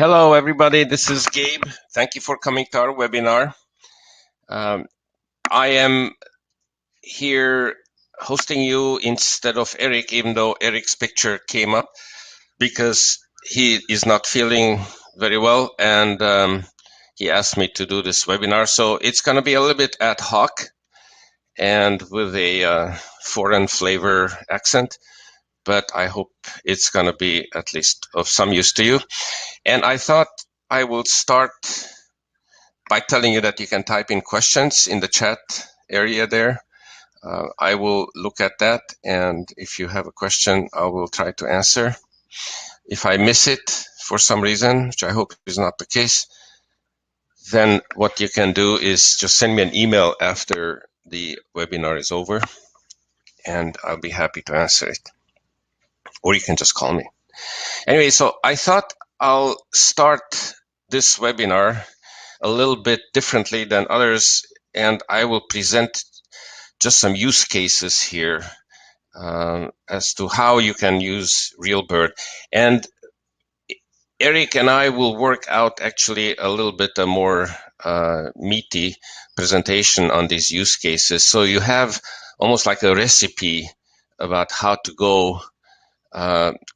Hello, everybody. This is Gabe. Thank you for coming to our webinar. I am here hosting you instead of Eric, even though Eric's picture came up because he is not feeling very well, and he asked me to do this webinar. So it's going to be a little bit ad hoc and with a foreign flavor accent, but I hope it's going to be at least of some use to you. And I thought I will start by telling you that you can type in questions in the chat area there. I will look at that, and if you have a question, I will try to answer. If I miss it for some reason, which I hope is not the case, then what you can do is just send me an email after the webinar is over, and I'll be happy to answer it. Or you can just call me. Anyway, so I thought I'll start this webinar a little bit differently than others, and I will present just some use cases here as to how you can use RealBird. And Eric and I will work out actually a little bit a more meaty presentation on these use cases. So you have almost like a recipe about how to go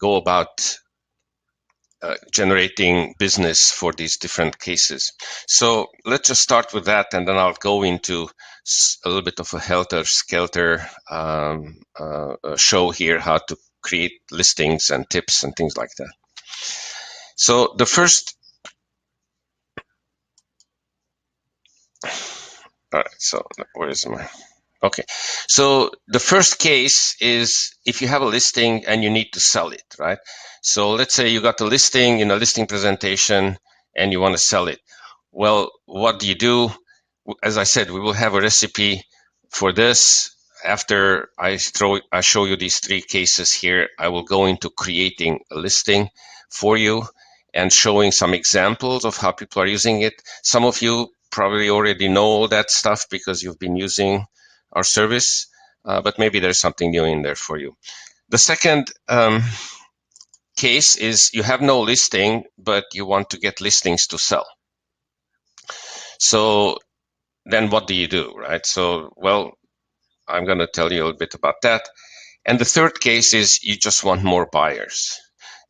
about generating business for these different cases. So let's just start with that, and then I'll go into a little bit of a helter-skelter show here, how to create listings and tips and things like that. So the first, all right, so where is my, okay. So the first case is if you have a listing and you need to sell it, right? So let's say you got a listing in a listing presentation and you want to sell it. Well, what do you do? As I said, we will have a recipe for this. After I show you these three cases here, I will go into creating a listing for you and showing some examples of how people are using it. Some of you probably already know all that stuff because you've been using our service, but maybe there's something new in there for you. The second case is you have no listing, but you want to get listings to sell. So then what do you do, right? So, well, I'm going to tell you a little bit about that. And the third case is you just want more buyers.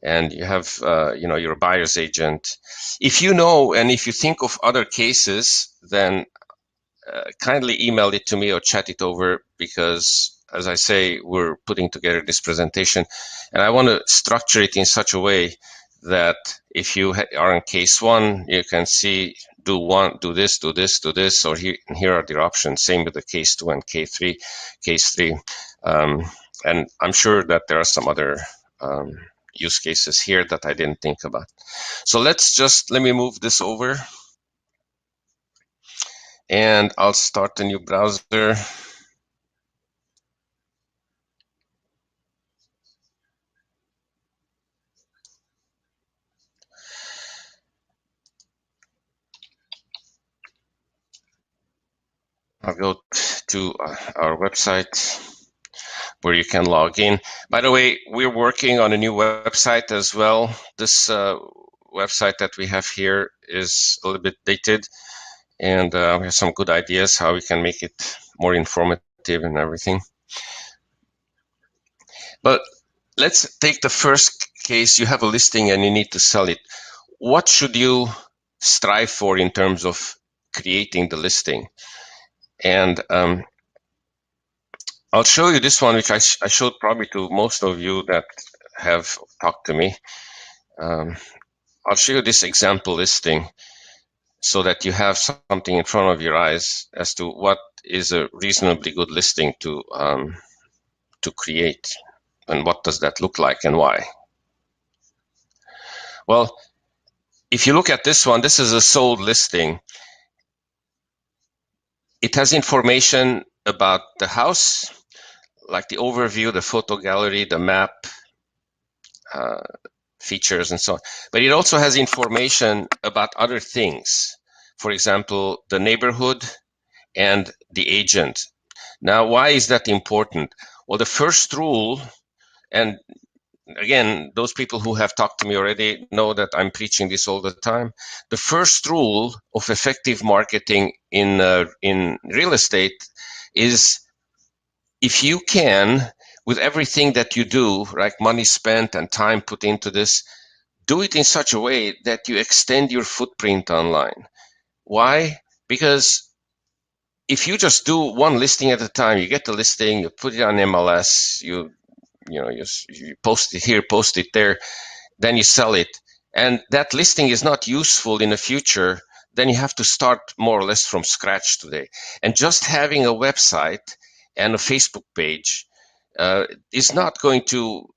And you have, you're a buyer's agent. If you know, and if you think of other cases, then kindly email it to me or chat it over, because as I say, we're putting together this presentation and I want to structure it in such a way that if you are in case one, you can see do one, do this, do this, do this, or here are the options. Same with the case two and case three. And I'm sure that there are some other use cases here that I didn't think about. So let me move this over. And I'll start a new browser. I'll go to our website where you can log in. By the way, we're working on a new website as well. This website that we have here is a little bit dated, and we have some good ideas how we can make it more informative and everything. But let's take the first case. You have a listing and you need to sell it. What should you strive for in terms of creating the listing? And I'll show you this one, which I showed probably to most of you that have talked to me. I'll show you this example listing so that you have something in front of your eyes as to what is a reasonably good listing to create, and what does that look like and why. Well, if you look at this one, this is a sold listing. It has information about the house, like the overview, the photo gallery, the map, features, and so on. But it also has information about other things. For example, the neighborhood and the agent. Now, why is that important? Well, the first rule, and again, those people who have talked to me already know that I'm preaching this all the time. The first rule of effective marketing in real estate is, if you can, with everything that you do, like money spent and time put into this, do it in such a way that you extend your footprint online. Why? Because if you just do one listing at a time, you get the listing, you put it on MLS, you post it here, post it there, then you sell it, and that listing is not useful in the future, then you have to start more or less from scratch today. And just having a website and a Facebook page is not going to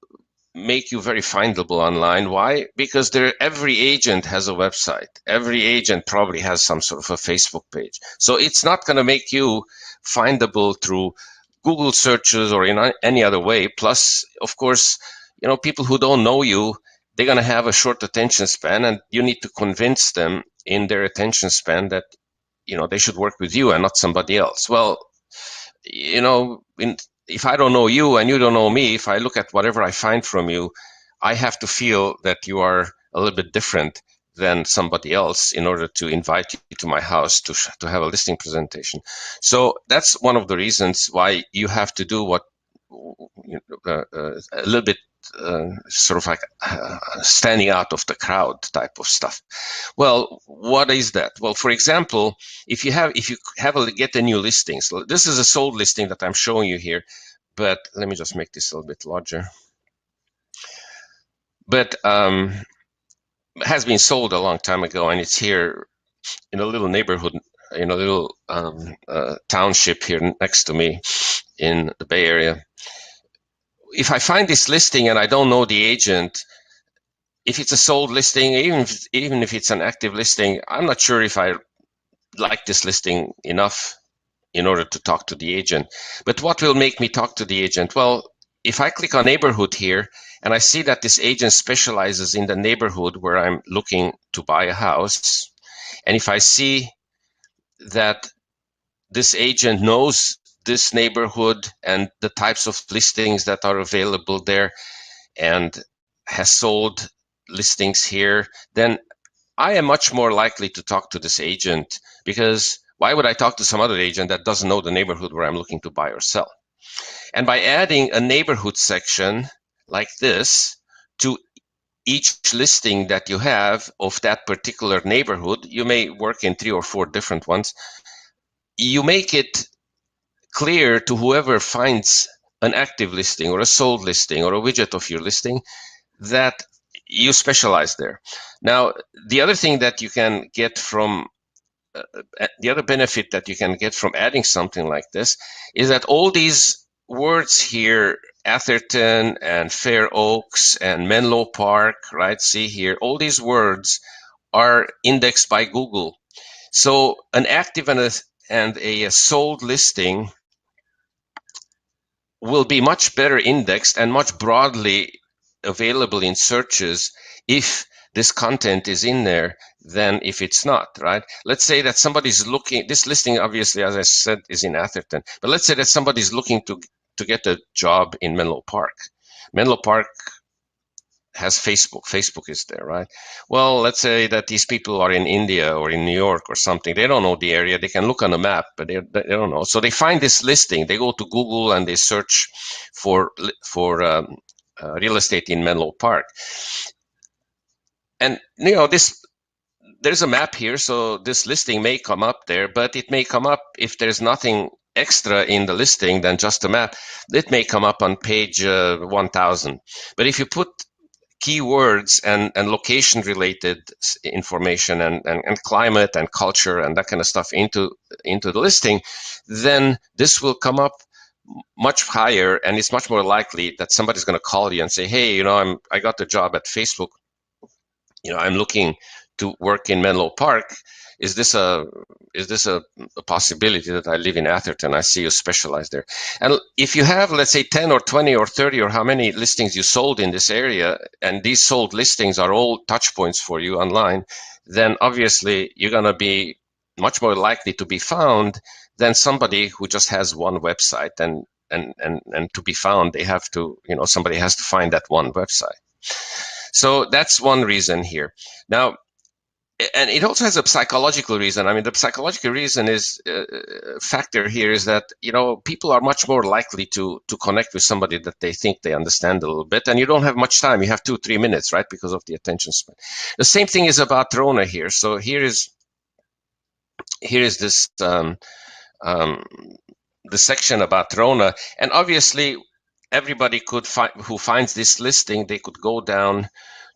make you very findable online. Why? Because every agent has a website. Every agent probably has some sort of a Facebook page. So it's not going to make you findable through Google searches or in any other way. Plus, of course, people who don't know you, they're going to have a short attention span, and you need to convince them in their attention span that they should work with you and not somebody else. Well, if I don't know you and you don't know me, if I look at whatever I find from you, I have to feel that you are a little bit different than somebody else in order to invite you to my house to have a listing presentation. So that's one of the reasons why you have to do what a little bit sort of like standing out of the crowd type of stuff. Well, what is that? Well, for example, if you get a new listing, so this is a sold listing that I'm showing you here, but let me just make this a little bit larger. But it has been sold a long time ago, and it's here in a little neighborhood, in a little township here next to me in the Bay Area. If I find this listing and I don't know the agent, if it's a sold listing, even if it's an active listing, I'm not sure if I like this listing enough in order to talk to the agent. But what will make me talk to the agent? Well, if I click on neighborhood here and I see that this agent specializes in the neighborhood where I'm looking to buy a house, and if I see that this agent knows this neighborhood and the types of listings that are available there and has sold listings here, then I am much more likely to talk to this agent, because why would I talk to some other agent that doesn't know the neighborhood where I'm looking to buy or sell? And by adding a neighborhood section like this to each listing that you have of that particular neighborhood, you may work in 3 or 4 different ones, you make it clear to whoever finds an active listing or a sold listing or a widget of your listing that you specialize there. Now, the other thing that you can get from the other benefit that you can get from adding something like this is that all these words here, Atherton and Fair Oaks and Menlo Park, right? See here, all these words are indexed by Google. So an active and a sold listing will be much better indexed and much broadly available in searches if this content is in there than if it's not, right? Let's say that somebody's looking, this listing obviously, as I said, is in Atherton, but let's say that somebody's looking to get a job in Menlo Park. Menlo Park has Facebook. Facebook is there, right? Well, let's say that these people are in India or in New York or something. They don't know the area. They can look on the map, but they don't know. So they find this listing. They go to Google and they search for real estate in Menlo Park. And there's a map here, so this listing may come up there, but it may come up if there's nothing extra in the listing than just a map. It may come up on page 1000. But if you put keywords and location related information and climate and culture and that kind of stuff into the listing, then this will come up much higher, and it's much more likely that somebody's going to call you and say, hey, I got the job at Facebook, I'm looking to work in Menlo Park. Is this a possibility that I live in Atherton? I see you specialize there. And if you have, let's say, 10 or 20 or 30 or how many listings you sold in this area, and these sold listings are all touch points for you online, then obviously you're going to be much more likely to be found than somebody who just has one website. And and to be found, they have to, somebody has to find that one website. So that's one reason here. Now, and it also has a psychological reason. I mean, the psychological reason is factor here is that people are much more likely to connect with somebody that they think they understand a little bit, and you don't have much time. You have 2-3 minutes, right, because of the attention span. The same thing is about Rona here. So here is this the section about Rona, and obviously everybody could find who finds this listing. They could go down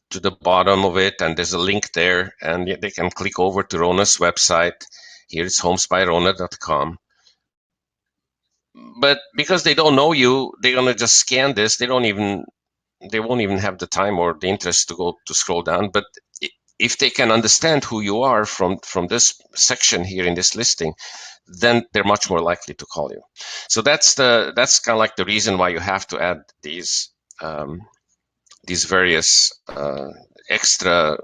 to the bottom of it, and there's a link there, and they can click over to Rona's website. Here it's homesbyrona.com. But because they don't know you, they're gonna just scan this. They won't even have the time or the interest to go to scroll down. But if they can understand who you are from this section here in this listing, then they're much more likely to call you. So that's kind of like the reason why you have to add these various extra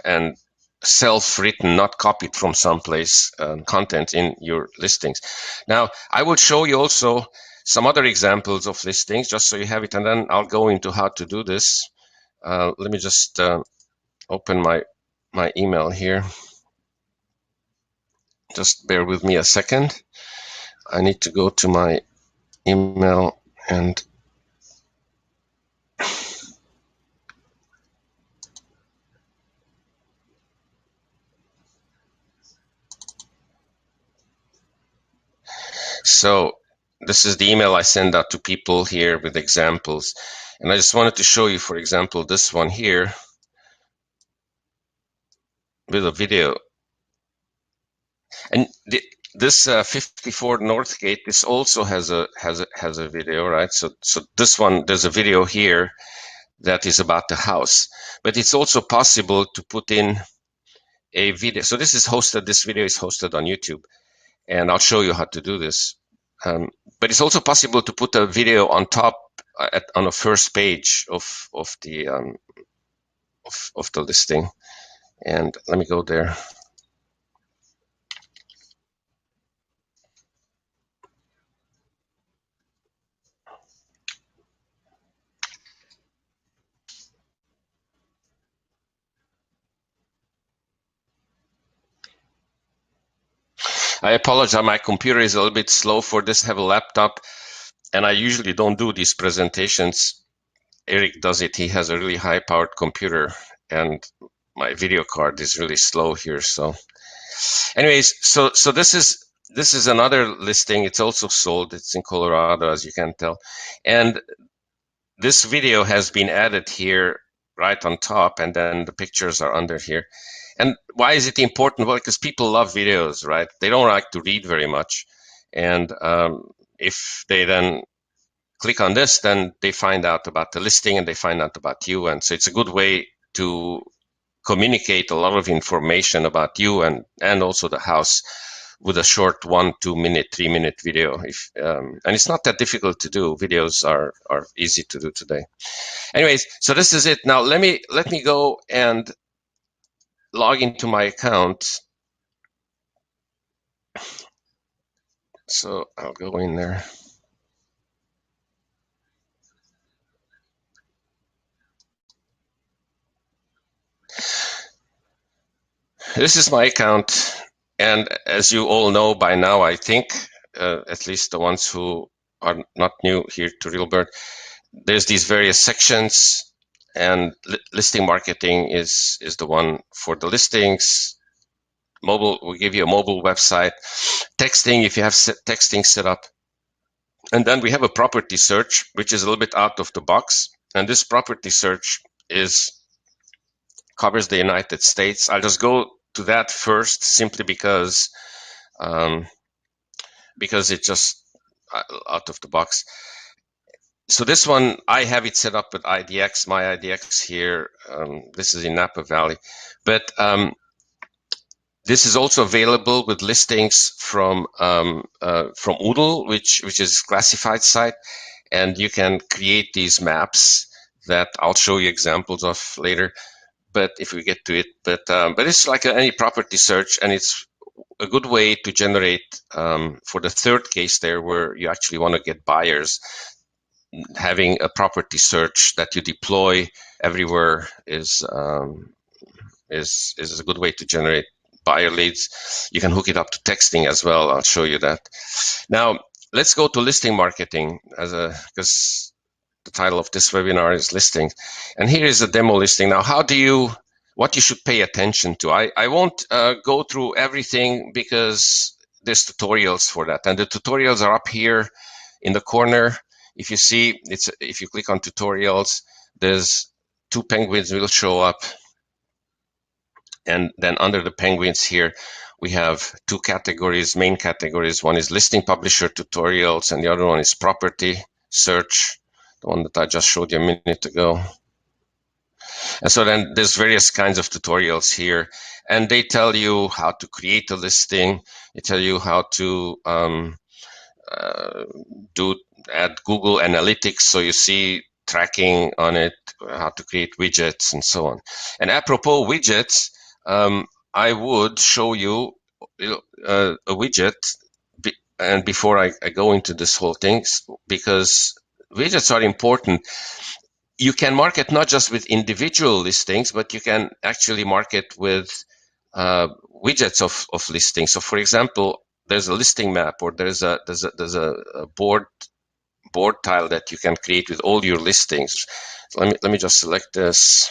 and self-written, not copied from someplace, content in your listings. Now, I will show you also some other examples of listings, just so you have it, and then I'll go into how to do this. Let me just open my email here. Just bear with me a second. I need to go to my email and so this is the email I send out to people here with examples. And I just wanted to show you, for example, this one here with a video. And this 54 Northgate, this also has a video, right? So this one, there's a video here that is about the house, but it's also possible to put in a video. So this video is hosted on YouTube, and I'll show you how to do this. But it's also possible to put a video on top on the first page of the listing. And let me go there. I apologize, my computer is a little bit slow for this. I have a laptop, and I usually don't do these presentations. Eric does it. He has a really high-powered computer, and my video card is really slow here. So, anyways, so this is another listing. It's also sold. It's in Colorado, as you can tell, and this video has been added here right on top, and then the pictures are under here. And why is it important? Well, because people love videos, right? They don't like to read very much. And if they then click on this, then they find out about the listing and they find out about you. And so it's a good way to communicate a lot of information about you and also the house with a short 1, 2 minute, 3 minute video. And it's not that difficult to do. Videos are easy to do today. Anyways, so this is it. Now let me go and log into my account. So I'll go in there. This is my account, and as you all know by now, I think, at least the ones who are not new here to RealBird, there's these various sections, and listing marketing is the one for the listings. Mobile, we give you a mobile website. Texting, if you have texting set up. And then we have a property search, which is a little bit out of the box. And this property search covers the United States. I'll just go to that first, simply because it's just out of the box. So this one, I have it set up with IDX, my IDX here. This is in Napa Valley. But this is also available with listings from Oodle, which is a classified site. And you can create these maps that I'll show you examples of later. But if we get to it, but it's like any property search, and it's a good way to generate, for the third case there, where you actually want to get buyers, having a property search that you deploy everywhere is a good way to generate buyer leads. You can hook it up to texting as well. I'll show you that. Now, let's go to listing marketing, because the title of this webinar is listings. And here is a demo listing. Now, what you should pay attention to. I won't go through everything because there's tutorials for that. And the tutorials are up here in the corner. If you see, if you click on tutorials, there's 2 penguins will show up. And then under the penguins here, we have 2 categories, main categories. One is listing publisher tutorials, and the other one is property search, the one that I just showed you a minute ago. And so then there's various kinds of tutorials here, and they tell you how to create a listing. They tell you how to add Google Analytics, so you see tracking on it, how to create widgets, and so on. And apropos widgets, I would show you a widget, and before I go into this whole thing, because widgets are important. You can market not just with individual listings, but you can actually market with widgets of listings. So, for example, there's a listing map, or there's a board tile that you can create with all your listings. So let me just select this.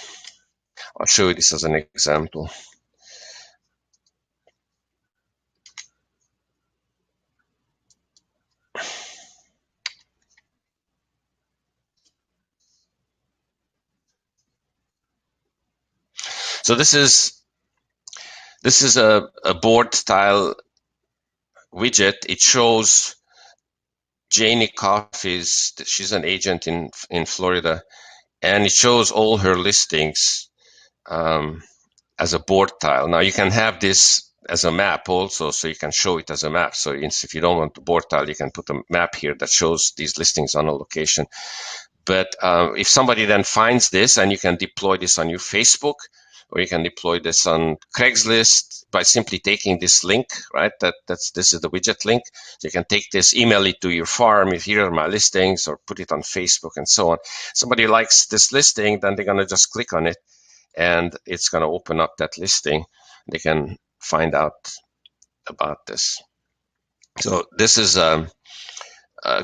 I'll show you this as an example. So this is a board style widget. It shows Janie Coffee's, she's an agent in Florida, and it shows all her listings as a board tile. Now you can have this as a map also, so you can show it as a map. So if you don't want the board tile, you can put a map here that shows these listings on a location. But if somebody then finds this, and you can deploy this on your Facebook, or you can deploy this on Craigslist by simply taking this link, right? This is the widget link. So you can take this, email it to your farm, if here are my listings, or put it on Facebook and so on. Somebody likes this listing, then they're gonna just click on it, and it's gonna open up that listing. They can find out about this. So this is a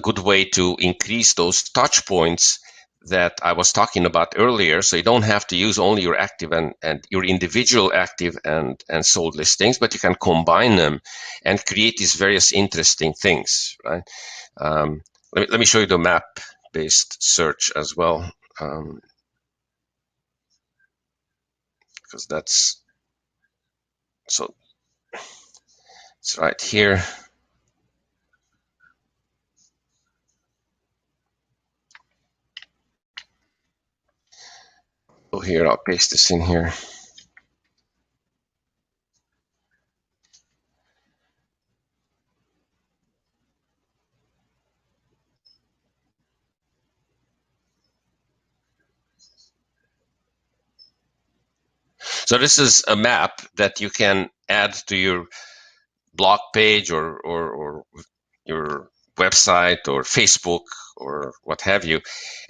good way to increase those touch points that I was talking about earlier. So you don't have to use only your active and your individual active and sold listings, but you can combine them and create these various interesting things, right? Let me show you the map-based search as well, because that's, so it's right here. So here, I'll paste this in here. So this is a map that you can add to your blog page or your website or Facebook or what have you.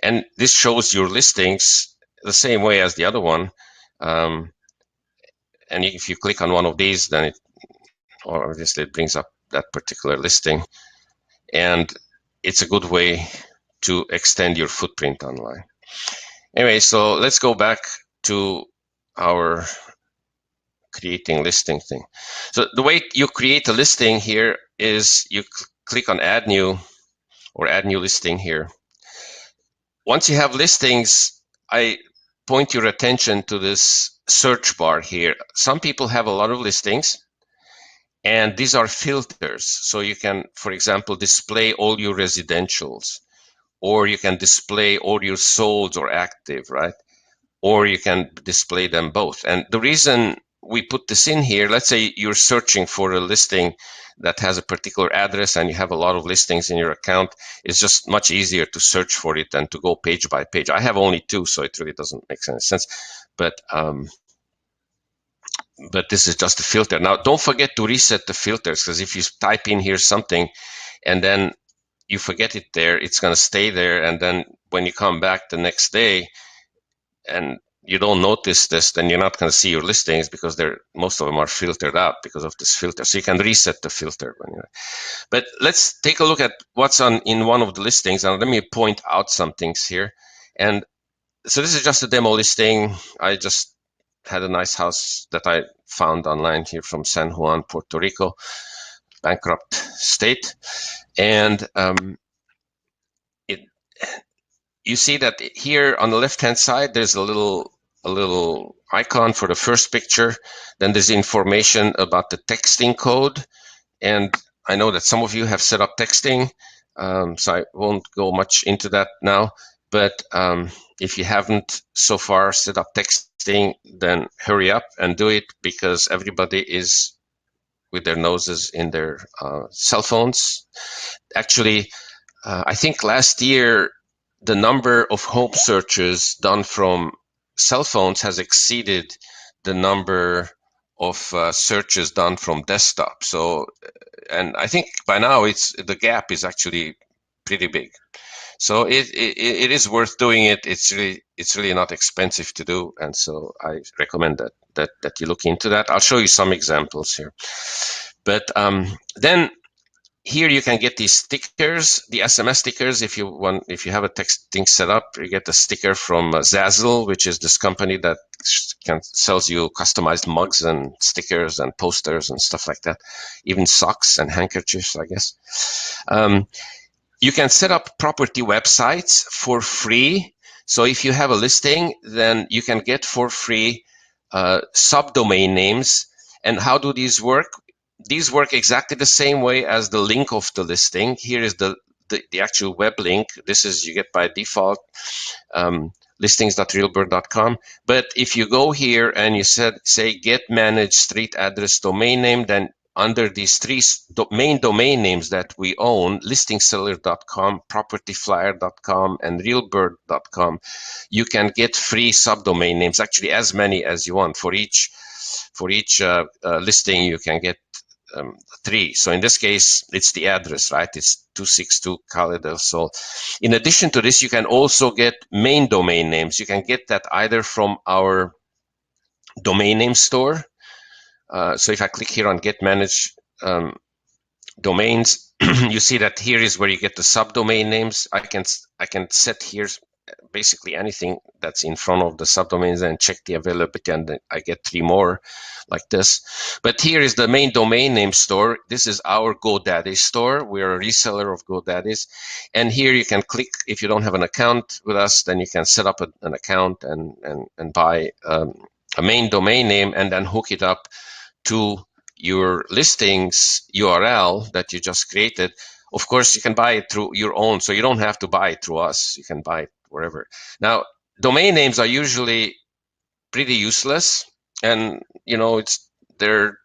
And this shows your listings the same way as the other one. And if you click on one of these, then it obviously it brings up that particular listing. And it's a good way to extend your footprint online. Anyway, so let's go back to our creating listing thing. So the way you create a listing here is you click on add new or add new listing here. Once you have listings, I point your attention to this search bar here. Some people have a lot of listings, and these are filters. So you can, for example, display all your residentials, or you can display all your solds or active, right? Or you can display them both. And the reason we put this in here, let's say you're searching for a listing that has a particular address and you have a lot of listings in your account, it's just much easier to search for it than to go page by page. I have only 2, so it really doesn't make any sense. But but this is just a filter. Now, don't forget to reset the filters, because if you type in here something and then you forget it there, it's going to stay there. And then when you come back the next day and you don't notice this, then you're not going to see your listings, because most of them are filtered out because of this filter. So you can reset the filter. But let's take a look at what's in one of the listings, and let me point out some things here. And so this is just a demo listing. I just had a nice house that I found online here from San Juan, Puerto Rico, bankrupt state. And you see that here on the left-hand side, there's a little icon for the first picture. Then there's information about the texting code. And I know that some of you have set up texting, so I won't go much into that now. But if you haven't so far set up texting, then hurry up and do it, because everybody is with their noses in their cell phones. Actually, I think last year, the number of home searches done from cell phones has exceeded the number of searches done from desktop. So, and I think by now the gap is actually pretty big. So it is worth doing it. It's really not expensive to do, and so I recommend that you look into that. I'll show you some examples here. But then here you can get these stickers, the SMS stickers. If you have a texting set up, you get a sticker from Zazzle, which is this company that sells you customized mugs and stickers and posters and stuff like that, even socks and handkerchiefs, I guess. You can set up property websites for free. So if you have a listing, then you can get for free subdomain names. And how do these work? These work exactly the same way as the link of the listing. Here is the actual web link. This is, you get by default, listings.realbird.com. But if you go here and you say get manage street address domain name, then under these three main domain names that we own, listingseller.com, propertyflyer.com, and realbird.com, you can get free subdomain names, actually as many as you want. For each listing, you can get 3. So in this case, it's the address, right? It's 262 Calle del Sol. In addition to this, you can also get main domain names. You can get that either from our domain name store. So if I click here on Get Manage Domains, you see that here is where you get the subdomain names. I can set here basically anything that's in front of the subdomains and check the availability, and then I get 3 more like this. But here is the main domain name store. This is our GoDaddy store. We're a reseller of GoDaddy's. And here you can click, if you don't have an account with us, then you can set up an account and buy a main domain name and then hook it up to your listings URL that you just created. Of course, you can buy it through your own, so you don't have to buy it through us. You can buy it wherever. Now, domain names are usually pretty useless, and they're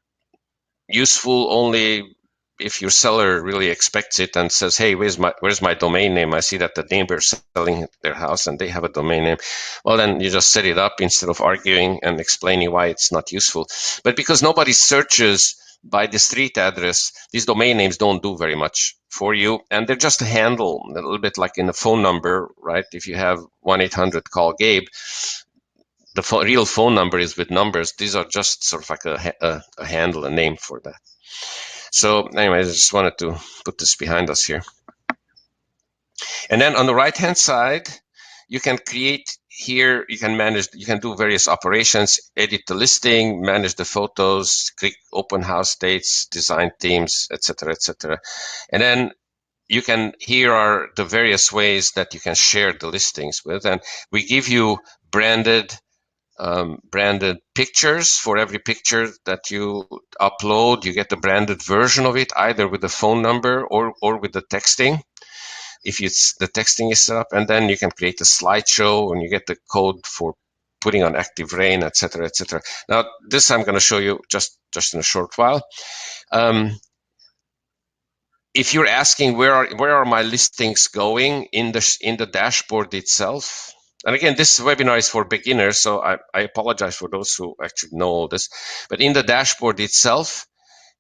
useful only if your seller really expects it and says, hey, where's my domain name? I see that the neighbor is selling their house and they have a domain name. Well, then you just set it up instead of arguing and explaining why it's not useful. But because nobody searches by the street address, these domain names don't do very much for you, and they're just a handle, a little bit like in a phone number, right? If you have 1-800-CALL-GABE, the real phone number is with numbers. These are just sort of like a handle, a name for that. So anyway, I just wanted to put this behind us here. And then on the right-hand side, you can create here, you can do various operations, edit the listing, manage the photos, click open house dates, design themes, etc., etc. And then here are the various ways that you can share the listings with. And we give you branded pictures. For every picture that you upload, you get the branded version of it, either with the phone number or with the texting, if the texting is set up. And then you can create a slideshow and you get the code for putting on active rain, etc., etc. Now, this I'm going to show you just in a short while. If you're asking where are my listings going in the dashboard itself, And again, this webinar is for beginners, so I apologize for those who actually know all this. But in the dashboard itself,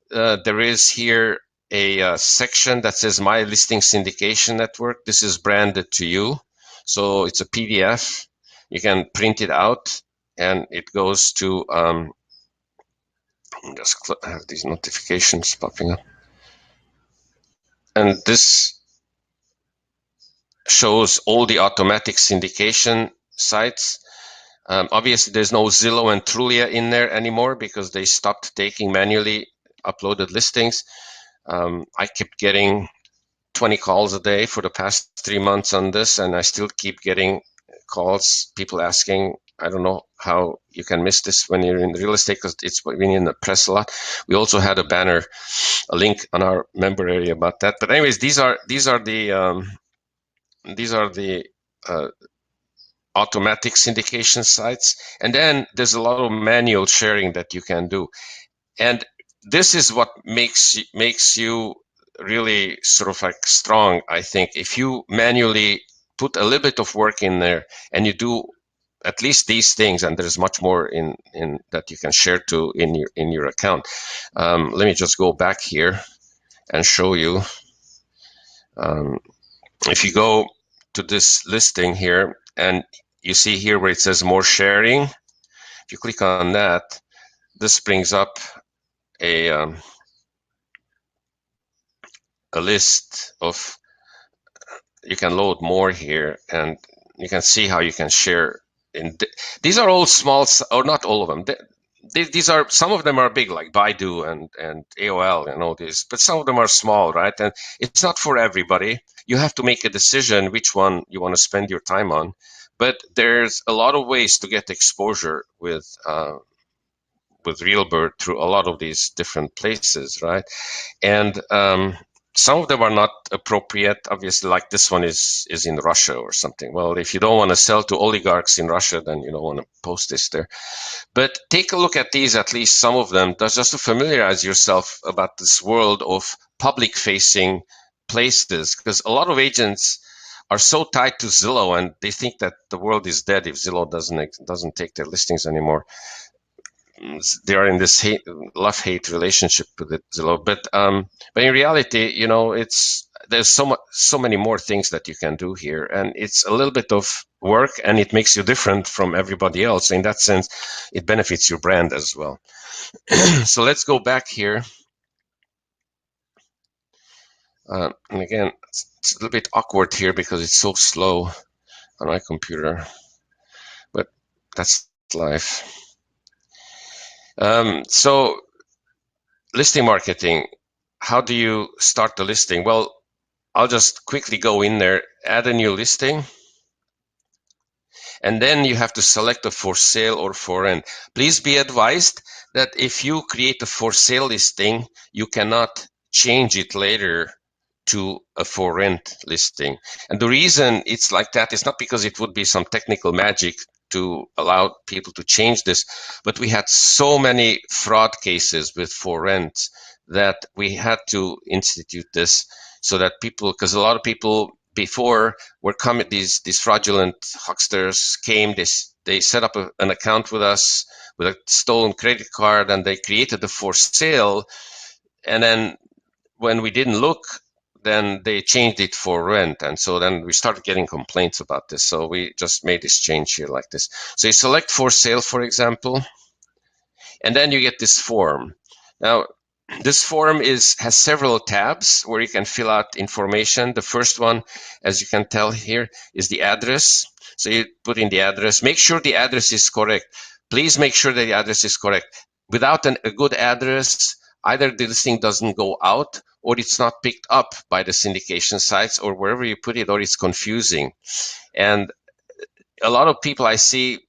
there is here a section that says My Listing Syndication Network. This is branded to you. So it's a PDF. You can print it out, and it goes to, just have these notifications popping up. And this shows all the automatic syndication sites. Obviously, there's no Zillow and Trulia in there anymore because they stopped taking manually uploaded listings. I kept getting 20 calls a day for the past 3 months on this, and I still keep getting calls, people asking, I don't know how you can miss this when you're in real estate because it's been in the press a lot. We also had a banner, a link on our member area about that. But anyways, these are the automatic syndication sites, and then there's a lot of manual sharing that you can do, and this is what makes you really sort of like strong. I think if you manually put a little bit of work in there and you do at least these things, and there's much more in that you can share to in your account. Let me just go back here and show you. If you go to this listing here and you see here where it says more sharing, if you click on that, this brings up a list of, you can load more here, and you can see how you can share. These are all small, or not all of them. These are, some of them are big, like Baidu and AOL and all these, but some of them are small, right? And it's not for everybody. You have to make a decision which one you want to spend your time on. But there's a lot of ways to get exposure with RealBird through a lot of these different places, right? And some of them are not appropriate. Obviously, like this one is in Russia or something. Well, if you don't want to sell to oligarchs in Russia, then you don't want to post this there. But take a look at these, at least some of them, just to familiarize yourself about this world of public-facing places, because a lot of agents are so tied to Zillow and they think that the world is dead if Zillow doesn't take their listings anymore. They are in this love-hate relationship with Zillow, but in reality, there's so many more things that you can do here, and it's a little bit of work, and it makes you different from everybody else. In that sense, it benefits your brand as well. So let's go back here, and again, it's a little bit awkward here because it's so slow on my computer, but that's life. So listing marketing, how do you start the listing? Well, I'll just quickly go in there, add a new listing, and then you have to select a for sale or for rent. Please be advised that if you create a for sale listing, you cannot change it later to a for rent listing. And the reason it's like that is not because it would be some technical magic to allow people to change this, but we had so many fraud cases with for rent that we had to institute this so that people, because a lot of people before were coming, these fraudulent hucksters came, they set up an account with us with a stolen credit card, and they created a for sale, and then when we didn't look, then they changed it for rent. And so then we started getting complaints about this. So we just made this change here like this. So you select for sale, for example, and then you get this form. Now, this form has several tabs where you can fill out information. The first one, as you can tell here, is the address. So you put in the address. Make sure the address is correct. Please make sure that the address is correct. Without a good address, either the listing doesn't go out, or it's not picked up by the syndication sites, or wherever you put it, or it's confusing. And a lot of people I see,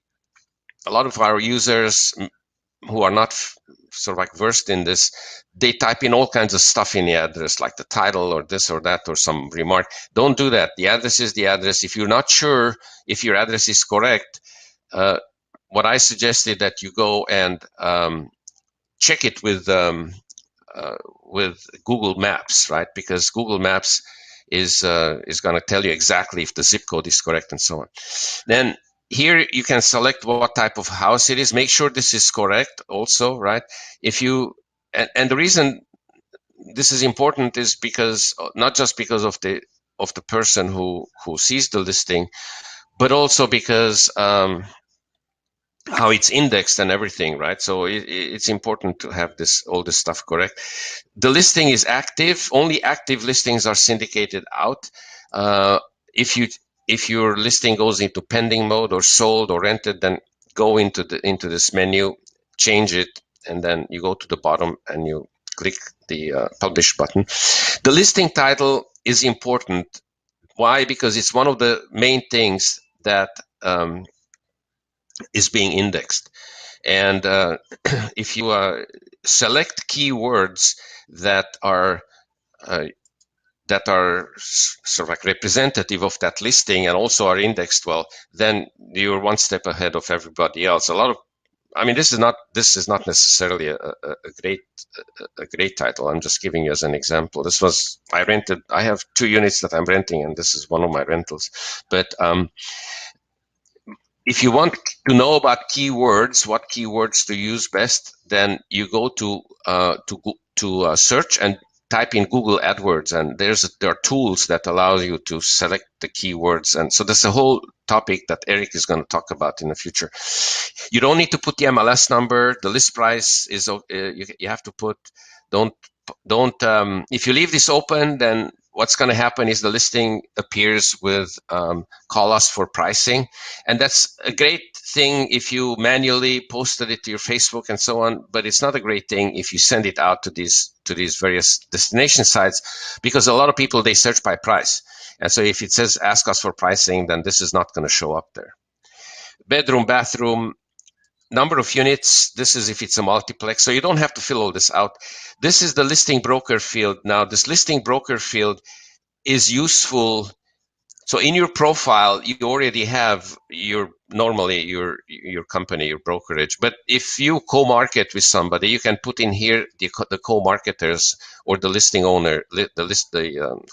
a lot of our users who are not sort of like versed in this, they type in all kinds of stuff in the address, like the title or this or that or some remark. Don't do that. The address is the address. If you're not sure if your address is correct, what I suggested that you go and check it with Google Maps, right? Because Google Maps is going to tell you exactly if the zip code is correct and so on. Then here you can select what type of house it is. Make sure this is correct also, right? If you and the reason this is important is because not just because of the person who sees the listing, but also because how it's indexed and everything, right? So it's important to have all this stuff correct. The listing is active. Only active listings are syndicated out. If your listing goes into pending mode or sold or rented, then go into this menu, change it, and then you go to the bottom and you click the publish button. The listing title is important. Why? Because it's one of the main things that is being indexed. And if you select keywords that are sort of like representative of that listing and also are indexed well, then you're one step ahead of everybody else. This is not necessarily a great title. I'm just giving you as an example. I have 2 units that I'm renting, and this is one of my rentals. But if you want to know about keywords, what keywords to use best, then you go to search and type in Google AdWords, and there are tools that allow you to select the keywords. And so that's a whole topic that Eric is going to talk about in the future. You don't need to put the MLS number. The list price is you have to put. Don't if you leave this open, then what's going to happen is the listing appears with call us for pricing, and that's a great thing if you manually posted it to your Facebook and so on, but it's not a great thing if you send it out to these various destination sites, because a lot of people, they search by price, and so if it says ask us for pricing, then this is not going to show up there. Bedroom, bathroom, number of units, this is if it's a multiplex, so you don't have to fill all this out. This is the listing broker field. Now, this listing broker field is useful. So in your profile, you already have your company, your brokerage. But if you co-market with somebody, you can put in here the co-marketers or the listing owner,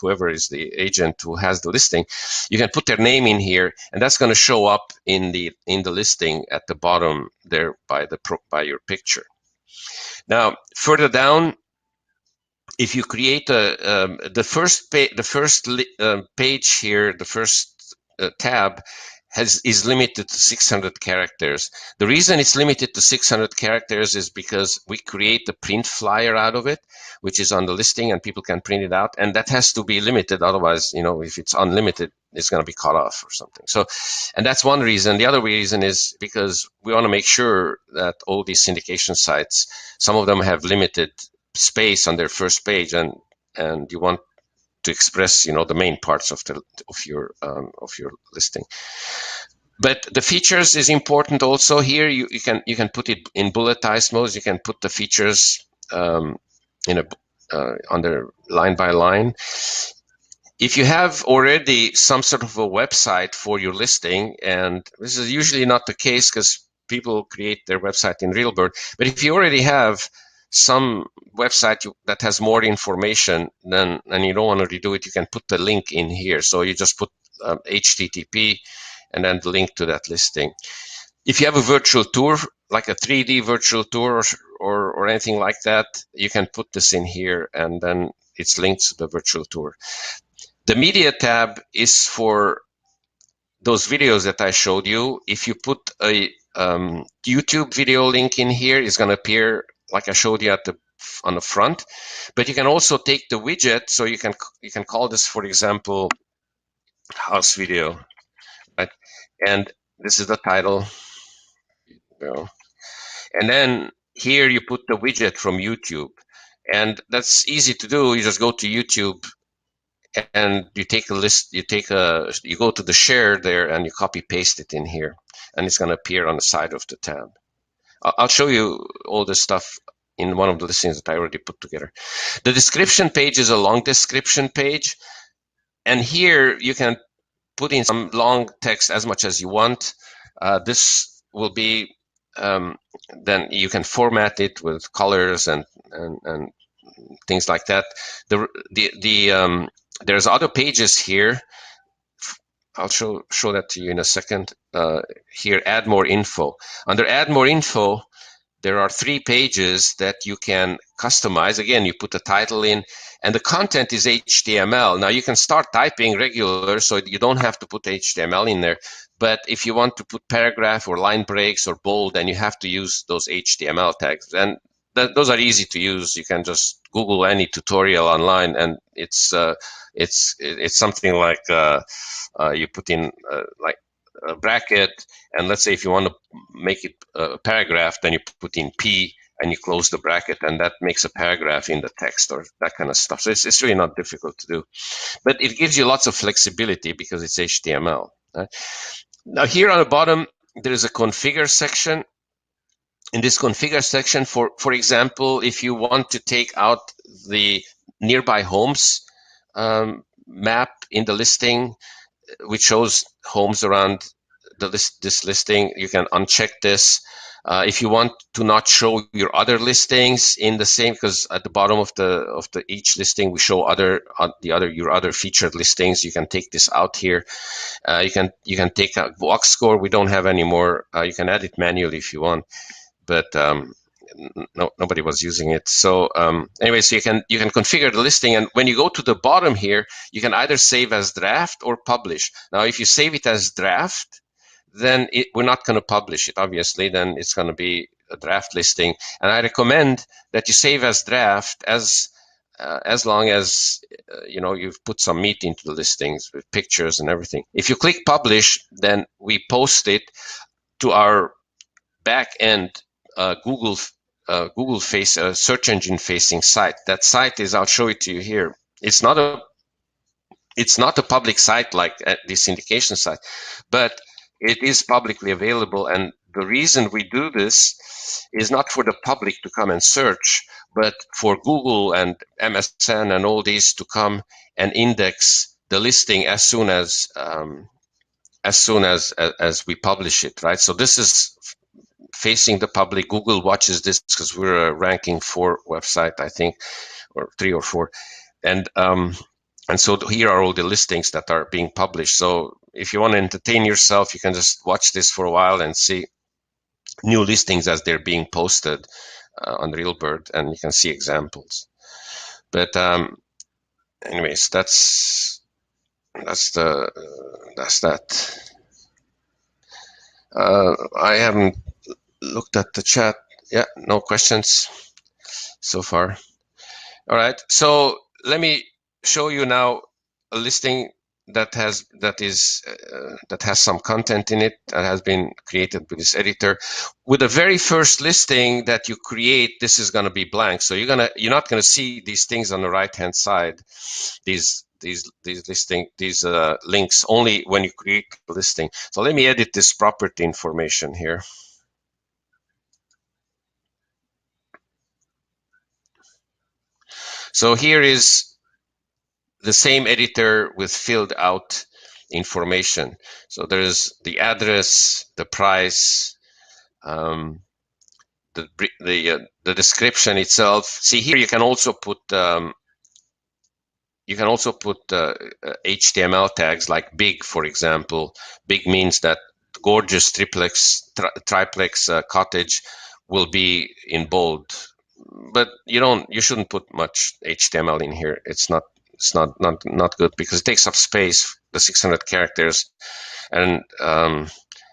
whoever is the agent who has the listing. You can put their name in here, and that's going to show up in the listing at the bottom there by your picture. Now, further down, if you create the first page here, the first tab is limited to 600 characters. The reason it's limited to 600 characters is because we create a print flyer out of it, which is on the listing, and people can print it out, and that has to be limited. Otherwise, if it's unlimited, it's going to be cut off or something. So, and that's one reason. The other reason is because we want to make sure that all these syndication sites, some of them have limited space on their first page, and you want to express the main parts of your listing. But the features is important also. Here you can put it in bulletized mode. You can put the features under line by line. If you have already some sort of a website for your listing, and this is usually not the case because people create their website in RealBird, but if you already have some website that has more information, and you don't want to redo it, you can put the link in here. So you just put HTTP and then the link to that listing. If you have a virtual tour, like a 3D virtual tour or anything like that, you can put this in here, and then it's linked to the virtual tour. The media tab is for those videos that I showed you. If you put a YouTube video link in here, it's going to appear like I showed you on the front. But you can also take the widget, so you can call this, for example, house video, right? And this is the title. And then here you put the widget from YouTube, and that's easy to do. You just go to YouTube and you take a list. You go to the share there and you copy paste it in here, and it's going to appear on the side of the tab. I'll show you all this stuff in one of the listings that I already put together. The description page is a long description page, and here you can put in some long text as much as you want. This will be then you can format it with colors and things like that. There's other pages here. I'll show that to you in a second. Here, add more info. Under add more info, there are 3 pages that you can customize. Again, you put the title in, and the content is HTML. Now you can start typing regular, so you don't have to put HTML in there. But if you want to put paragraph or line breaks or bold, then you have to use those HTML tags. And those are easy to use. You can just Google any tutorial online, and it's something like you put in like a bracket, and let's say if you want to make it a paragraph, then you put in P and you close the bracket, and that makes a paragraph in the text or that kind of stuff. So it's really not difficult to do, but it gives you lots of flexibility because it's HTML. Right? Now here on the bottom, there is a configure section. In this configure section, for example, if you want to take out the nearby homes map in the listing, which shows homes around this listing, you can uncheck this. If you want to not show your other listings in the same, because at the bottom of the each listing we show your other featured listings, you can take this out here. You can take out box score. We don't have any more. You can add it manually if you want, but nobody was using it. So anyway, so you can configure the listing, and when you go to the bottom here, you can either save as draft or publish. Now, if you save it as draft, then we're not going to publish it, obviously. Then it's going to be a draft listing, and I recommend that you save as draft as long as you've put some meat into the listings with pictures and everything. If you click publish, then we post it to our back end Google search engine facing site. That site is, I'll show it to you here. It's not a public site like this syndication site, but it is publicly available. And the reason we do this is not for the public to come and search, but for Google and MSN and all these to come and index the listing as soon as we publish it, right? So this is facing the public. Google watches this because we're a ranking 4 website, I think, or 3 or 4, and so here are all the listings that are being published. So if you want to entertain yourself, you can just watch this for a while and see new listings as they're being posted on RealBird, and you can see examples. But anyways, that's that. I haven't looked at the chat. Yeah, no questions so far. All right, so let me show you now a listing that has some content in it that has been created with this editor. With the very first listing that you create, this is going to be blank, so you're not going to see these things on the right hand side, these links, only when you create the listing. So let me edit this property information here. So here is the same editor with filled out information. So there's the address, the price, the description itself. See here, you can also put HTML tags like big, for example. Big means that gorgeous triplex cottage will be in bold. But you shouldn't put much HTML in here. It's not good because it takes up space, the 600 characters, and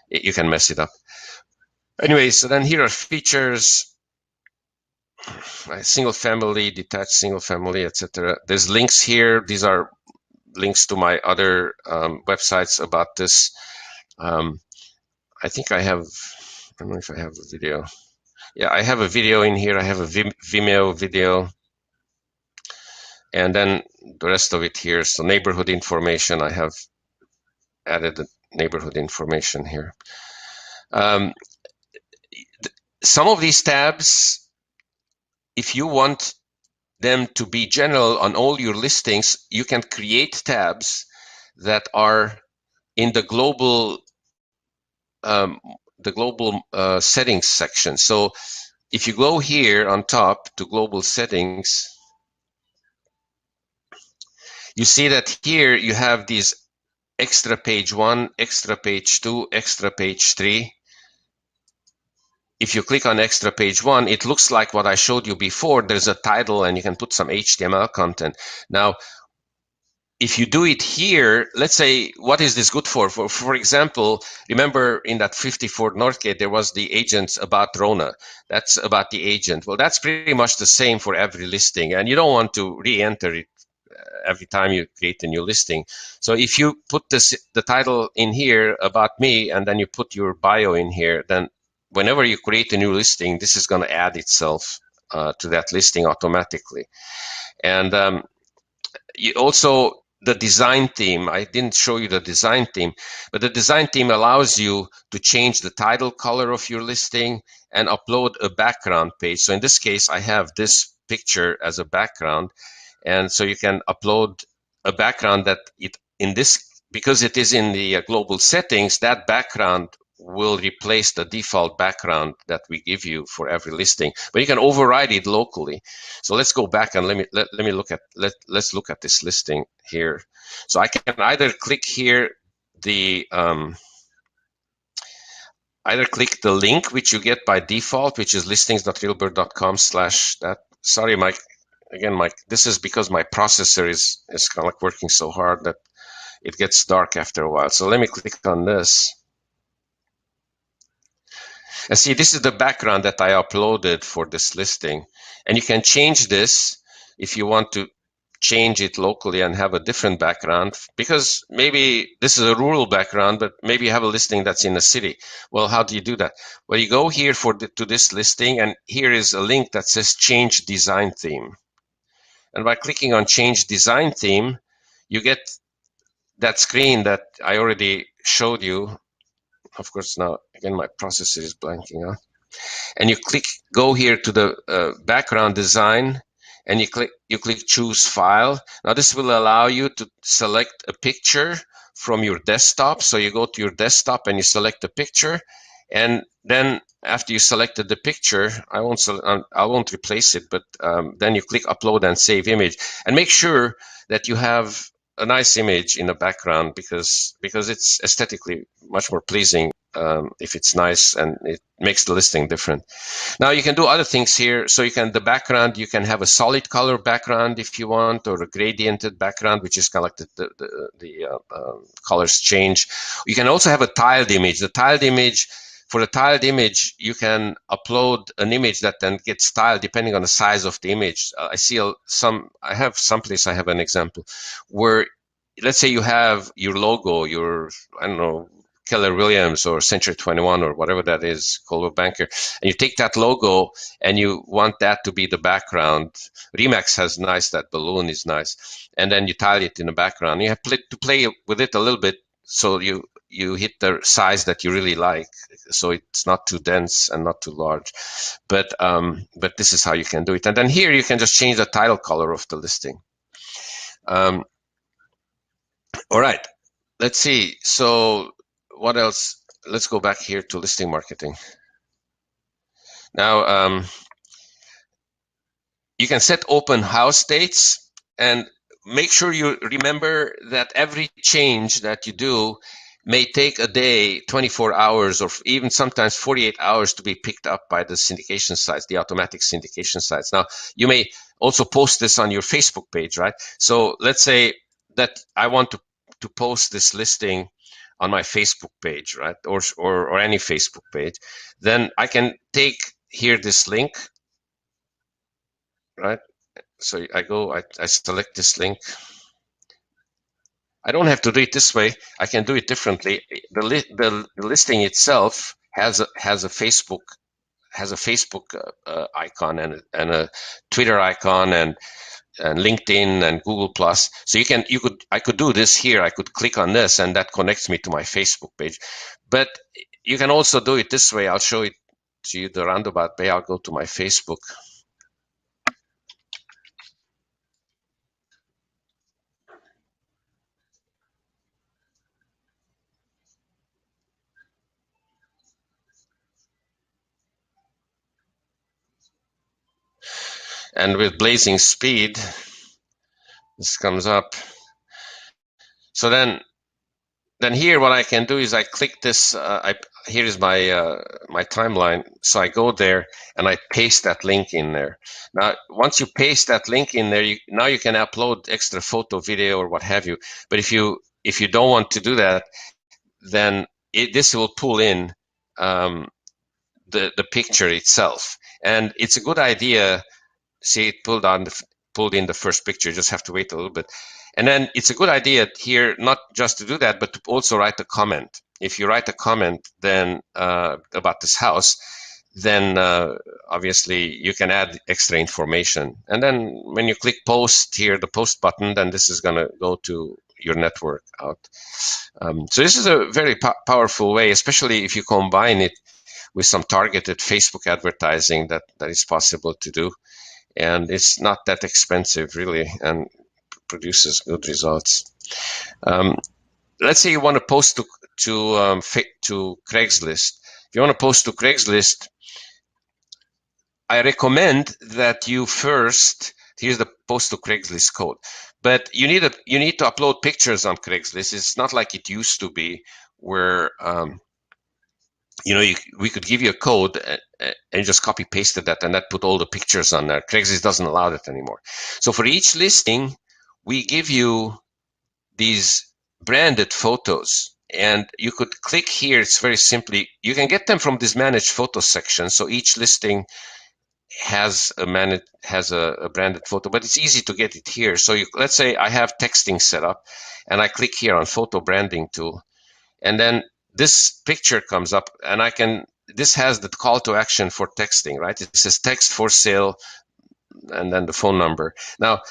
you can mess it up. Anyway, so then here are features, single family, detached single family, etc. There's links here. These are links to my other websites about this. I think I don't know if I have a video. Yeah, I have a video in here. I have a Vimeo video. And then the rest of it here. So neighborhood information, I have added the neighborhood information here. Some of these tabs, if you want them to be general on all your listings, you can create tabs that are in the global settings section. So if you go here on top to global settings, you see that here you have these extra page 1, extra page 2, extra page 3. If you click on extra page 1, it looks like what I showed you before. There's a title and you can put some HTML content. Now, if you do it here, let's say, what is this good for? For example, remember in that 54 Northgate, there was the agents about Rona. That's about the agent. Well, that's pretty much the same for every listing, and you don't want to re-enter it every time you create a new listing. So if you put the title in here about me, and then you put your bio in here, then whenever you create a new listing, this is going to add itself to that listing automatically. And you also, the design theme, I didn't show you the design theme, but the design theme allows you to change the title color of your listing and upload a background page. So in this case, I have this picture as a background. And so you can upload a background that because it is in the global settings, that background will replace the default background that we give you for every listing, but you can override it locally. So let's go back and let's look at this listing here. So I can either click here either click the link which you get by default, which is listings.realbird.com/that. Sorry, Mike. Again, Mike, this is because my processor is kind of like working so hard that it gets dark after a while. So let me click on this. And see, this is the background that I uploaded for this listing. And you can change this if you want to change it locally and have a different background, because maybe this is a rural background, but maybe you have a listing that's in a city. Well, how do you do that? Well, you go here to this listing, and here is a link that says change design theme. And by clicking on change design theme, you get that screen that I already showed you. Of course, now again my processor is blanking out. And you go here to the background design, and you click choose file. Now this will allow you to select a picture from your desktop. So you go to your desktop and you select a picture, and then after you selected the picture, I won't replace it, but then you click upload and save image, and make sure that you have a nice image in the background, because it's aesthetically much more pleasing if it's nice, and it makes the listing different. Now you can do other things here. So the background, you can have a solid color background if you want, or a gradiented background, which is kind of like the colors change. You can also have a tiled image. For the tiled image, you can upload an image that then gets tiled depending on the size of the image. I have an example where, let's say you have your logo, I don't know, Keller Williams or Century 21 or whatever that is, Coldwell Banker, and you take that logo and you want that to be the background. Remax has that balloon is nice, and then you tile it in the background. You have to play with it a little bit, so you hit the size that you really like, so it's not too dense and not too large. But this is how you can do it. And then here you can just change the title color of the listing. All right, let's see. So what else? Let's go back here to listing marketing. Now, you can set open house dates, and make sure you remember that every change that you do may take a day, 24 hours, or even sometimes 48 hours to be picked up by the syndication sites, the automatic syndication sites. Now, you may also post this on your Facebook page, right? So let's say that I want to post this listing on my Facebook page, right? Or any Facebook page. Then I can take here this link, right? So I select this link. I don't have to do it this way. I can do it differently. The listing itself has a Facebook icon and a Twitter icon and LinkedIn and Google Plus. So I could do this here. I could click on this, and that connects me to my Facebook page. But you can also do it this way. I'll show it to you the roundabout way. I'll go to my Facebook. And with blazing speed, this comes up. So then here what I can do is I click this. Here is my my timeline. So I go there and I paste that link in there. Now, once you paste that link in there, now you can upload extra photo, video, or what have you. But if you don't want to do that, then this will pull in um, the picture itself, and it's a good idea. See, it pulled in the first picture. You just have to wait a little bit. And then it's a good idea here not just to do that, but to also write a comment. If you write a comment then about this house, then obviously you can add extra information. And then when you click post here, the post button, then this is going to go to your network out. So this is a very powerful way, especially if you combine it with some targeted Facebook advertising that is possible to do. And it's not that expensive really, and produces good results. Let's say you want to post to Craigslist. If you want to post to Craigslist, I recommend that you first, here's the post to Craigslist code, but you need to upload pictures on Craigslist. It's not like it used to be, where we could give you a code and just copy pasted that, and that put all the pictures on there. Craigslist doesn't allow that anymore. So for each listing, we give you these branded photos, and you could click here. It's very simply, you can get them from this managed photos section. So each listing has a branded photo, but it's easy to get it here. So let's say I have texting set up, and I click here on photo branding tool, and then this picture comes up, and this has the call to action for texting, right? It says text for sale, and then the phone number. Now,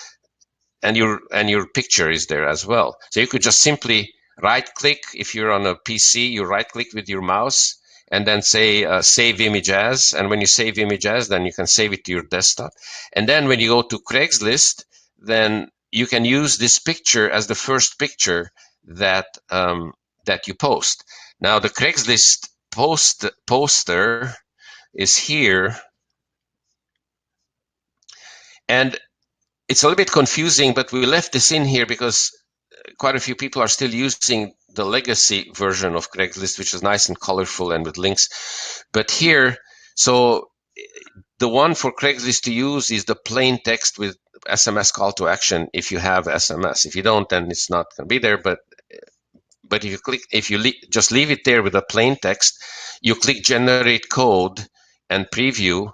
and your picture is there as well. So you could just simply right click. If you're on a PC, you right click with your mouse and then say save image as. And when you save image as, then you can save it to your desktop. And then when you go to Craigslist, then you can use this picture as the first picture that you post. Now the Craigslist poster is here, and it's a little bit confusing, but we left this in here because quite a few people are still using the legacy version of Craigslist, which is nice and colorful and with links. But here, so the one for Craigslist to use is the plain text with SMS call to action if you have SMS. If you don't, then it's not going to be there. But if you just leave it there with a plain text, you click generate code and preview.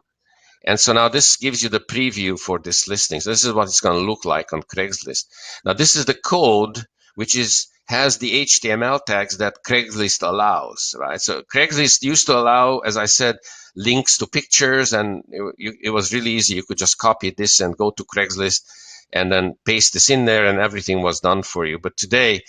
And so now this gives you the preview for this listing. So this is what it's going to look like on Craigslist. Now this is the code, which has the HTML tags that Craigslist allows, right? So Craigslist used to allow, as I said, links to pictures, and it was really easy. You could just copy this and go to Craigslist and then paste this in there, and everything was done for you. But today,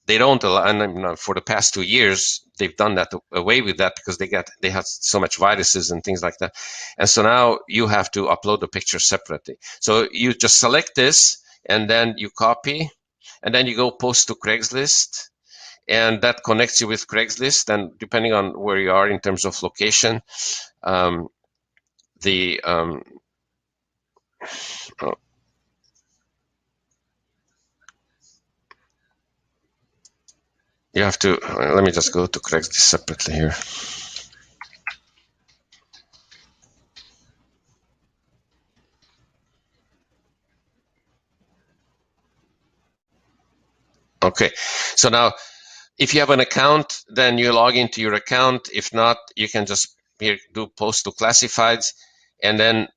they don't allow, and for the past 2 years, they've done that away with that because they have so much viruses and things like that. And so now you have to upload the picture separately. So you just select this, and then you copy, and then you go post to Craigslist, and that connects you with Craigslist. And depending on where you are in terms of location, you have to, let me just go to Craigslist separately here. Okay, so now if you have an account, then you log into your account. If not, you can just here do post to classifieds, and then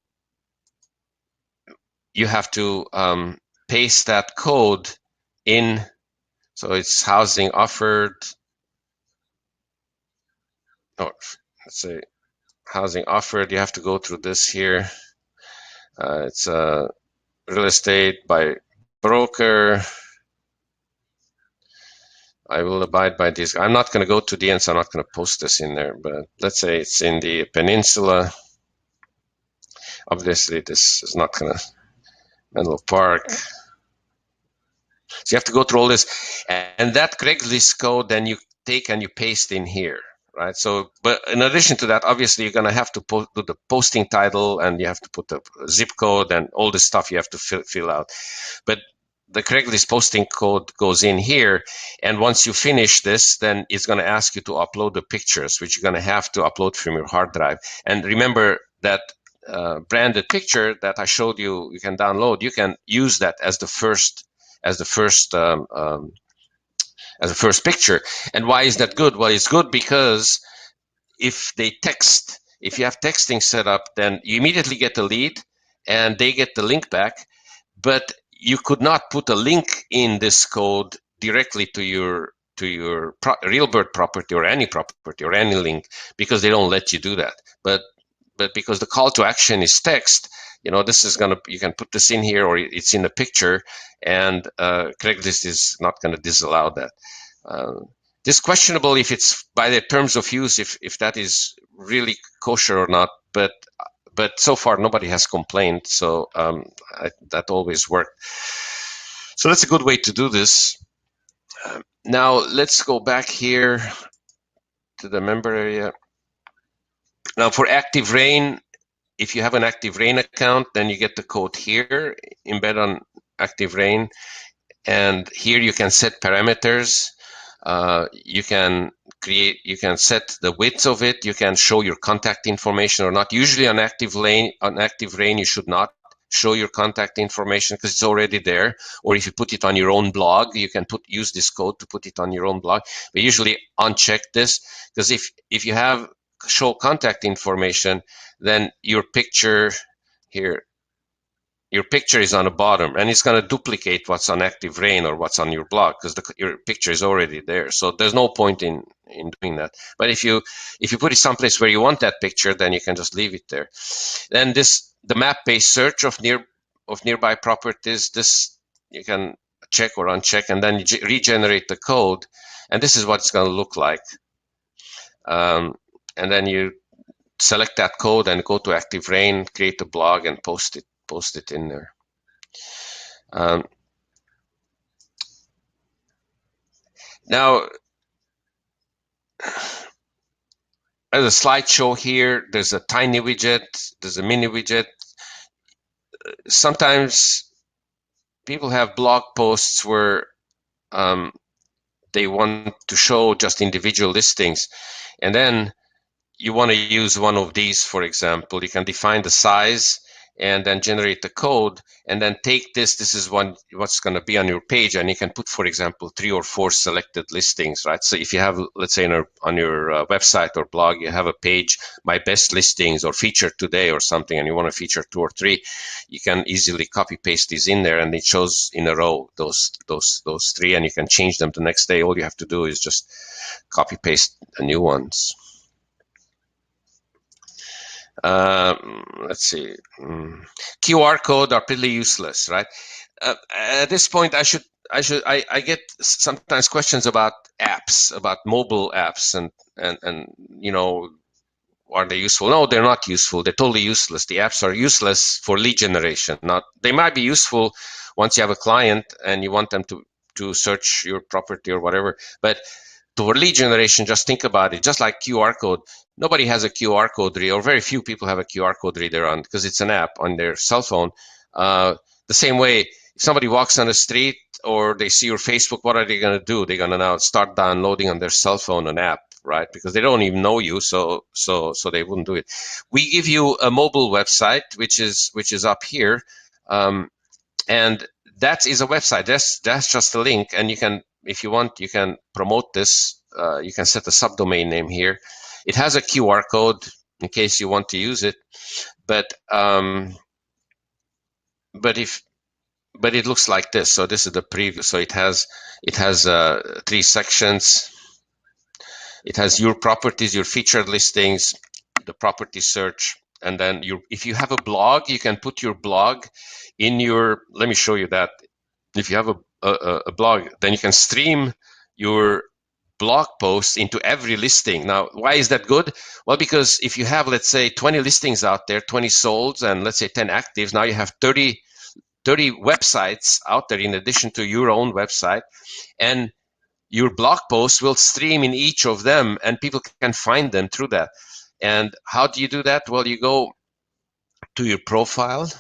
you have to paste that code in. So it's housing offered. Oh, let's say housing offered. You have to go through this here. It's real estate by broker. I will abide by this. I'm not going to go to the end, so I'm not going to post this in there. But let's say it's in the peninsula. Obviously, this is not going to Menlo Park. So you have to go through all this, and that Craigslist code, then you take and you paste in here, right? So, but in addition to that, obviously you're going to have to do the posting title, and you have to put the zip code and all this stuff you have to fill out. But the Craigslist posting code goes in here, and once you finish this, then it's going to ask you to upload the pictures, which you're going to have to upload from your hard drive. And remember that branded picture that I showed you, you can download. You can use that as the first picture. And why is that good? Well, it's good because if you have texting set up, then you immediately get the lead, and they get the link back. But you could not put a link in this code directly to your RealBird property or any link, because they don't let you do that. But because the call to action is text, this is you can put this in here, or it's in a picture, and Craigslist is not going to disallow that. This questionable if it's by the terms of use, if that is really kosher or not, but so far nobody has complained, so that always worked. So that's a good way to do this. Now let's go back here to the member area. Now for Active Rain, if you have an Active Rain account, then you get the code here, embed on Active Rain, and here you can set parameters. You can set the width of it. You can show your contact information or not. Usually on Active Rain, you should not show your contact information because it's already there. Or if you put it on your own blog, you can use this code to put it on your own blog. But usually uncheck this, because if you have show contact information, then your picture here, your picture is on the bottom, and it's going to duplicate what's on Active Rain or what's on your blog, because your picture is already there. So there's no point in doing that. But if you put it someplace where you want that picture, then you can just leave it there. Then the map-based search of nearby properties, this you can check or uncheck, and then you regenerate the code, and this is what it's going to look like. And then you select that code and go to Active Rain, create a blog, and post it in there. Now, as a slideshow here, there's a tiny widget, there's a mini widget. Sometimes people have blog posts where they want to show just individual listings, and then you want to use one of these, for example. You can define the size and then generate the code, and then take this is what's going to be on your page, and you can put, for example, 3 or 4 selected listings, right? So if you have, let's say on your website or blog, you have a page, my best listings or featured today or something, and you want to feature 2 or 3, you can easily copy paste these in there, and it shows in a row those 3, and you can change them the next day. All you have to do is just copy paste the new ones. Let's see. QR code are pretty useless, right? At this point, I get sometimes questions about apps, about mobile apps, and are they useful? No, they're not useful. They're totally useless. The apps are useless for lead generation. They might be useful once you have a client and you want them to search your property or whatever, but for lead generation, just think about it. Just like QR code, nobody has a QR code reader, or very few people have a QR code reader on, because it's an app on their cell phone. The same way, if somebody walks on the street or they see your Facebook, what are they going to do? They're going to now start downloading on their cell phone an app, right? Because they don't even know you, so they wouldn't do it. We give you a mobile website, which is up here, and that is a website. That's just a link, and you can, if you want, you can promote this. You can set a subdomain name here. It has a QR code in case you want to use it, but it looks like this. So this is the preview. So it has 3 sections. It has your properties, your featured listings, the property search, and then if you have a blog, you can put your blog in your. Let me show you that. If you have a blog, then you can stream your blog posts into every listing. Now, why is that good? Well, because if you have, let's say, 20 listings out there, 20 solds, and let's say 10 actives, now you have 30 websites out there in addition to your own website, and your blog posts will stream in each of them, and people can find them through that. And how do you do that? Well, you go to your profile,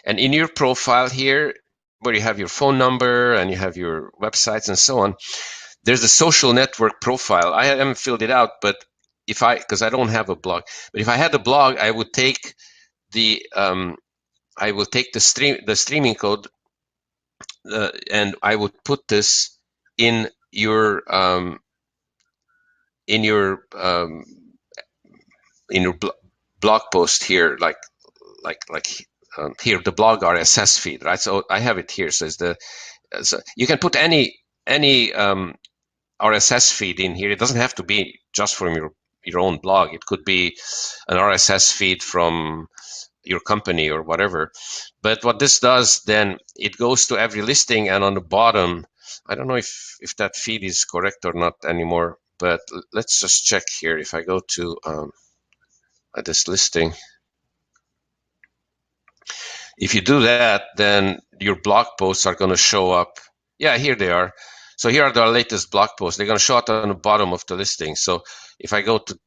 And in your profile here, where you have your phone number and you have your websites and so on, there's a social network profile. I haven't filled it out, but because I don't have a blog, but if I had a blog, I would take the streaming code, and I would put this in your in your um, blog post here, like here, the blog RSS feed, right? So I have it here. So you can put any RSS feed in here. It doesn't have to be just from your own blog. It could be an RSS feed from your company or whatever. But what this does, then it goes to every listing, and on the bottom, I don't know if that feed is correct or not anymore, but let's just check here. If I go to this listing, if you do that, then your blog posts are going to show up. Yeah, here they are. So here are the latest blog posts. They're going to show up on the bottom of the listing. So if I go to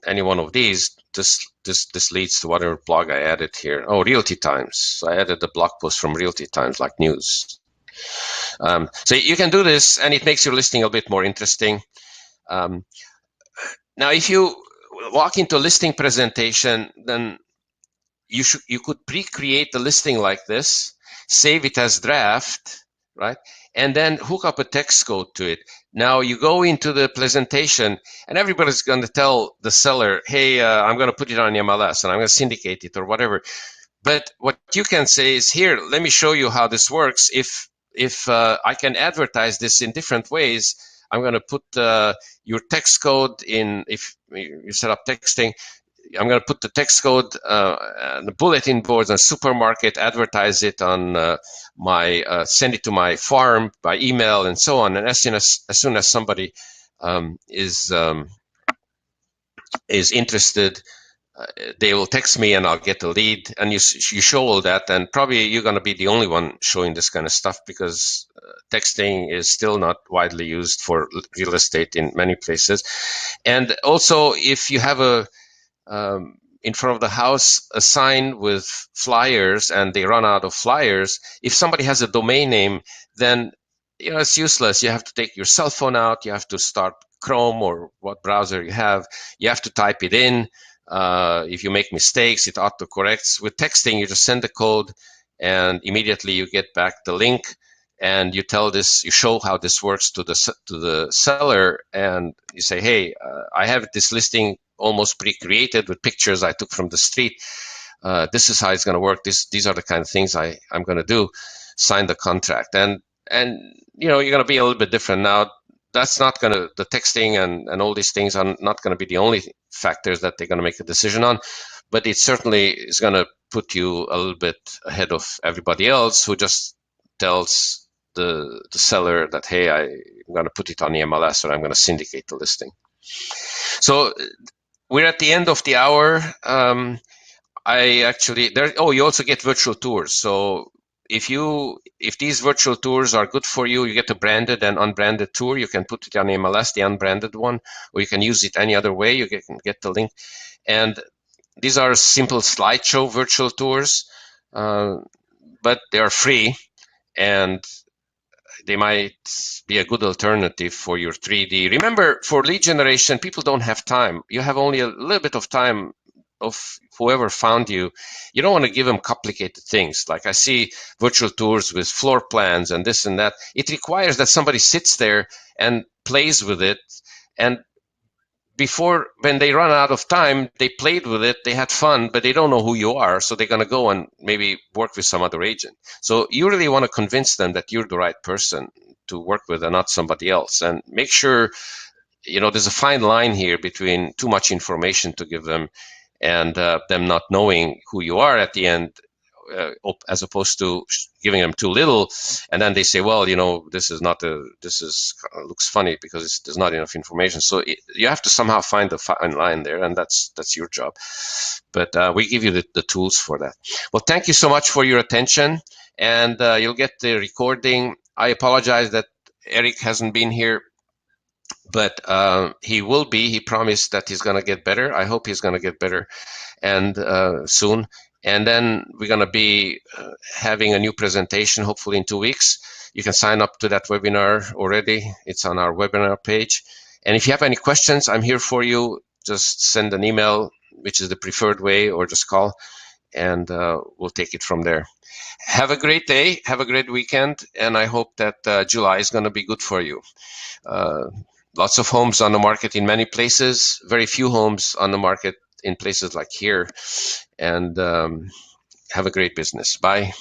any one of these, this leads to whatever blog I added here. Oh, Realty Times. So I added the blog post from Realty Times, like news. So you can do this, and it makes your listing a bit more interesting. Now, if you walk into a listing presentation, then you could pre-create the listing like this, save it as draft, right? And then hook up a text code to it. Now you go into the presentation, and everybody's going to tell the seller, hey, I'm going to put it on MLS, and I'm going to syndicate it or whatever. But what you can say is, here, let me show you how this works. If I can advertise this in different ways, I'm going to put your text code in. If you set up texting, I'm going to put the text code, the bulletin boards and supermarket, advertise it on send it to my farm by email and so on. And as soon as somebody is interested, they will text me and I'll get the lead. And you show all that, and probably you're going to be the only one showing this kind of stuff, because texting is still not widely used for real estate in many places. And also, if you have in front of the house a sign with flyers and they run out of flyers, if somebody has a domain name, then it's useless. You have to take your cell phone out, you have to start Chrome or what browser you have, you have to type it in. If you make mistakes, it auto-corrects. With texting, you just send the code and immediately you get back the link, and you show how this works to the seller, and you say, hey, I have this listing almost pre-created with pictures I took from the street. This is how it's going to work. These are the kind of things I'm going to do. Sign the contract, and you're going to be a little bit different now. That's not going to, the texting and all these things are not going to be the only factors that they're going to make a decision on, but it certainly is going to put you a little bit ahead of everybody else who just tells the seller that, hey, I'm going to put it on the MLS, or I'm going to syndicate the listing. So we're at the end of the hour. You also get virtual tours. So if these virtual tours are good for you, you get a branded and unbranded tour. You can put it on MLS, the unbranded one, or you can use it any other way. You can get the link. And these are simple slideshow virtual tours, but they are free, and they might be a good alternative for your 3D. Remember, for lead generation, people don't have time. You have only a little bit of time of whoever found you. You don't want to give them complicated things. Like I see virtual tours with floor plans and this and that. It requires that somebody sits there and plays with it. And when they run out of time, they played with it, they had fun, but they don't know who you are. So they're going to go and maybe work with some other agent. So you really want to convince them that you're the right person to work with and not somebody else. And make sure, there's a fine line here between too much information to give them and them not knowing who you are at the end, as opposed to giving them too little, and then they say, well, this looks funny because there's not enough information. So you have to somehow find the fine line there, and that's your job. But we give you the tools for that. Well, thank you so much for your attention, and you'll get the recording. I apologize that Eric hasn't been here, but he will be. He promised that he's going to get better. I hope he's going to get better and soon. And then we're going to be having a new presentation, hopefully in 2 weeks. You can sign up to that webinar already. It's on our webinar page. And if you have any questions, I'm here for you. Just send an email, which is the preferred way, or just call, and we'll take it from there. Have a great day. Have a great weekend. And I hope that July is going to be good for you. Lots of homes on the market in many places, very few homes on the market in places like here. And have a great business. Bye.